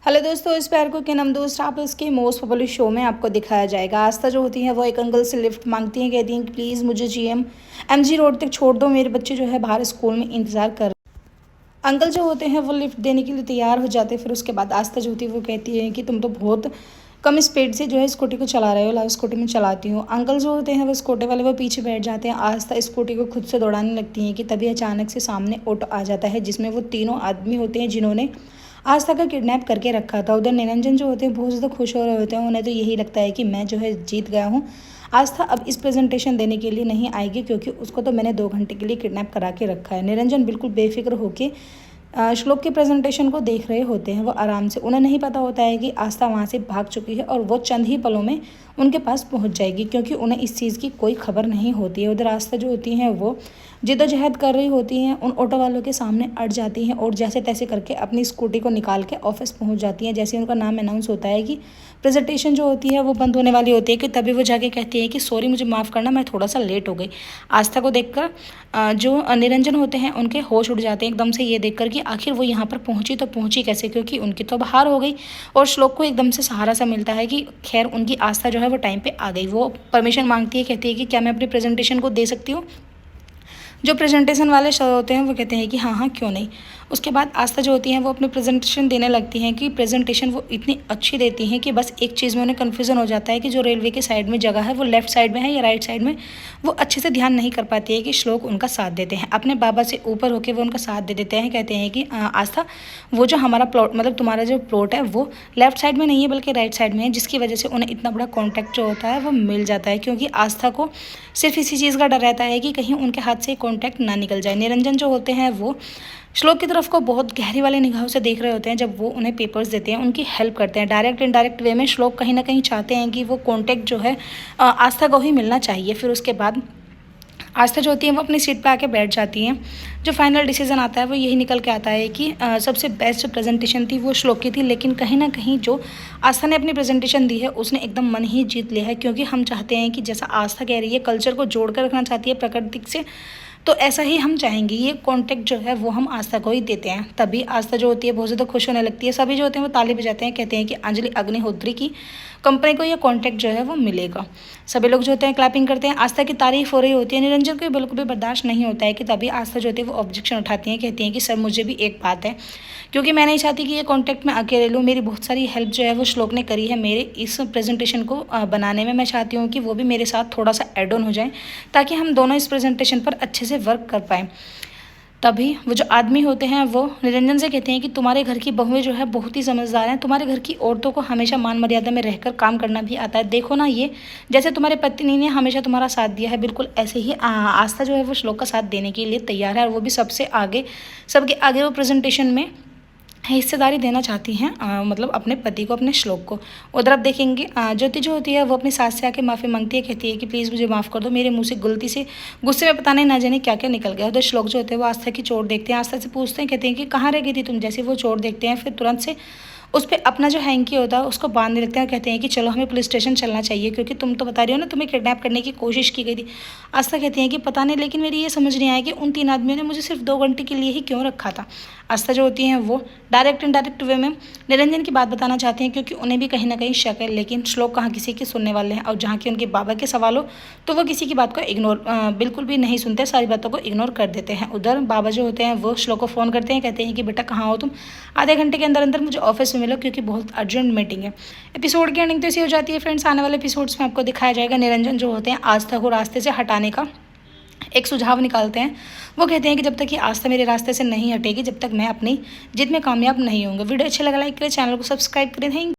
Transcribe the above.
Hello दोस्तों, इस प्यार को क्या नाम दोस्त आप इसके मोस्ट पॉपुलर शो में आपको दिखाया जाएगा। आस्था जो होती है वो एक अंकल से लिफ्ट मांगती हैं, कहती हैं कि प्लीज़ मुझे एमजी रोड तक छोड़ दो, मेरे बच्चे जो है बाहर स्कूल में इंतज़ार कर। अंकल जो होते हैं वो लिफ्ट देने के लिए तैयार हो जाते हैं। फिर उसके बाद आस्था जो होती है वो कहती है कि तुम तो बहुत कम स्पीड से जो है स्कूटी को चला रहे हो, लाओ स्कूटी में चलाती हूँ। अंकल जो होते हैं वो स्कूटी वाले वो पीछे बैठ जाते हैं। आस्था स्कूटी को खुद से दौड़ाने लगती हैं कि तभी अचानक से सामने ऑटो आ जाता है जिसमें वो तीनों आदमी होते हैं जिन्होंने आस्था का किडनैप करके रखा था। उधर निरंजन जो होते हैं बहुत ज़्यादा खुश हो रहे होते हैं, उन्हें तो यही लगता है कि मैं जो है जीत गया हूँ। आस्था अब इस प्रेजेंटेशन देने के लिए नहीं आएगी क्योंकि उसको तो मैंने 2 घंटे के लिए किडनैप करा के रखा है। निरंजन बिल्कुल बेफिक्र होकर श्लोक के प्रेजेंटेशन को देख रहे होते हैं। वो आराम से, उन्हें नहीं पता होता है कि आस्था वहाँ से भाग चुकी है और वो चंद ही पलों में उनके पास पहुँच जाएगी क्योंकि उन्हें इस चीज़ की कोई खबर नहीं होती है। उधर आस्था जो होती हैं वो जिद्दोजहद कर रही होती हैं, उन ऑटो वालों के सामने अड़ जाती हैं और जैसे तैसे करके अपनी स्कूटी को निकाल के ऑफिस पहुँच जाती हैं। जैसे उनका नाम अनाउंस होता है कि प्रेजेंटेशन जो होती है वो बंद होने वाली होती है कि तभी वो जाके कहती है कि सॉरी मुझे माफ़ करना, मैं थोड़ा सा लेट हो गई। आस्था को देखकर जो निरंजन होते हैं उनके होश उड़ जाते हैं एकदम से ये देखकर कि आखिर वो यहाँ पर पहुँची तो पहुँची कैसे, क्योंकि उनकी तो बाहर हो गई। और श्लोक को एकदम से सहारा सा मिलता है कि खैर उनकी आस्था जो है वो टाइम पे आ गई। वो परमिशन मांगती है, कहती है कि क्या मैं अपनी प्रेजेंटेशन को दे सकती हूँ। जो प्रेजेंटेशन वाले सर होते हैं वो कहते हैं कि हाँ हाँ क्यों नहीं। उसके बाद आस्था जो होती हैं वो अपनी प्रेजेंटेशन देने लगती हैं कि प्रेजेंटेशन वो इतनी अच्छी देती हैं कि बस एक चीज़ में उन्हें कन्फ्यूज़न हो जाता है कि जो रेलवे के साइड में जगह है वो लेफ्ट साइड में है या राइट साइड में। वो अच्छे से ध्यान नहीं कर पाती है कि श्लोक उनका साथ देते हैं, अपने बाबा से ऊपर होकर वो उनका साथ दे देते हैं। कहते हैं कि आस्था वो जो हमारा प्लॉट मतलब तुम्हारा जो प्लॉट है वो लेफ्ट साइड में नहीं है बल्कि राइट साइड में है, जिसकी वजह से उन्हें इतना बड़ा कॉन्टैक्ट जो होता है वो मिल जाता है। क्योंकि आस्था को सिर्फ इसी चीज़ का डर रहता है कि कहीं उनके हाथ से कॉन्टैक्ट ना निकल जाए। निरंजन जो होते हैं वो श्लोक की तरफ को बहुत गहरी वाले निगाहों से देख रहे होते हैं जब वो उन्हें पेपर्स देते हैं, उनकी हेल्प करते हैं। डायरेक्ट इनडायरेक्ट वे में श्लोक कहीं ना कहीं चाहते हैं कि वो कॉन्टैक्ट जो है आस्था को ही मिलना चाहिए। फिर उसके बाद आस्था जो होती है वो अपनी सीट पे आके बैठ जाती हैं। जो फाइनल डिसीजन आता है वो यही निकल के आता है कि सबसे बेस्ट जो प्रेजेंटेशन थी वो श्लोक की थी, लेकिन कहीं ना कहीं जो आस्था ने अपनी प्रेजेंटेशन दी है उसने एकदम मन ही जीत लिया है। क्योंकि हम चाहते हैं कि जैसा आस्था कह रही है कल्चर को जोड़ कर रखना चाहती है प्रकृति से, तो ऐसा ही हम चाहेंगे। ये कॉन्टैक्ट जो है वो हम आस्था को ही देते हैं। तभी आस्था जो होती है बहुत ज़्यादा खुश होने लगती है। सभी जो होते हैं वो ताली बजाते हैं, कहते हैं कि अंजलि अग्निहोत्री की कंपनी को ये कॉन्टैक्ट जो है वो मिलेगा। सभी लोग जो होते हैं क्लैपिंग करते हैं। आस्था की तारीफ हो रही होती है। निरंजन को बिल्कुल भी बर्दाश्त नहीं होता है कि तभी आस्था जो होती है वो ऑब्जेक्शन उठाती हैं, कहती हैं कि सर मुझे भी एक बात है, क्योंकि मैं नहीं चाहती कि ये कॉन्टैक्ट मैं अकेले लूँ। मेरी बहुत सारी हेल्प जो है वो श्लोक ने करी है मेरे इस प्रेजेंटेशन को बनाने में। मैं चाहती हूँ कि वो भी मेरे साथ थोड़ा सा एड ऑन हो जाए ताकि हम दोनों इस प्रेजेंटेशन पर अच्छे से वर्क कर पाएँ। तभी वो जो आदमी होते हैं वो निरंजन से कहते हैं कि तुम्हारे घर की बहुएं जो है बहुत ही समझदार हैं, तुम्हारे घर की औरतों को हमेशा मान मर्यादा में रहकर काम करना भी आता है। देखो ना, ये जैसे तुम्हारे पत्नी ने हमेशा तुम्हारा साथ दिया है, बिल्कुल ऐसे ही आस्था जो है वो श्लोक का साथ देने के लिए तैयार है और वो भी सबसे आगे, सबके आगे वो प्रेजेंटेशन में हिस्सेदारी देना चाहती हैं, मतलब अपने पति को, अपने श्लोक को। उधर आप देखेंगे ज्योति जो होती है वो अपनी सास से आके माफ़ी मांगती है, कहती है कि प्लीज़ मुझे माफ़ कर दो, मेरे मुंह से गलती से गुस्से में पता नहीं ना जाने क्या क्या निकल गया। उधर श्लोक जो होते हैं वो आस्था की चोट देखते हैं, आस्था से पूछते हैं, कहते हैं कि कहाँ रह गई थी तुम। जैसे वो चोट देखते हैं फिर तुरंत से उस पर अपना जो हैंकी होता है उसको बांधने लगते हैं और कहते हैं कि चलो हमें पुलिस स्टेशन चलना चाहिए क्योंकि तुम तो बता रही हो ना तुम्हें किडनैप करने की कोशिश की गई थी। आस्था कहती हैं कि पता नहीं, लेकिन मेरी ये समझ नहीं आया कि उन 3 आदमियों ने मुझे सिर्फ 2 घंटे के लिए ही क्यों रखा था। आस्था जो होती हैं वो डायरेक्ट इनडायरेक्ट वे में निरंजन की बात बताना चाहते हैं क्योंकि उन्हें भी कहीं ना कहीं शक है, लेकिन श्लोक कहाँ किसी के सुनने वाले हैं। और जहाँ की उनके बाबा के सवाल हो तो वो किसी की बात को इग्नोर बिल्कुल भी नहीं सुनते, सारी बातों को इग्नोर कर देते हैं। उधर बाबा जो होते हैं वो श्लोक को फ़ोन करते हैं, कहते हैं कि बेटा कहाँ हो तुम, आधे घंटे के अंदर अंदर मुझे ऑफिस में मिलो क्योंकि बहुत अर्जेंट मीटिंग है। एपिसोड की एंडिंग तो ऐसी हो जाती है फ्रेंड्स। आने वाले एपिसोड्स में आपको दिखाया जाएगा निरंजन जो होते हैं आस्था को रास्ते से हटाने का एक सुझाव निकालते हैं। वो कहते हैं कि जब तक ये आस्था मेरे रास्ते से नहीं हटेगी जब तक मैं अपनी जिद में कामयाब नहीं होंगे। वीडियो अच्छा लगा लाइक करें, चैनल को सब्सक्राइब करें। थैंक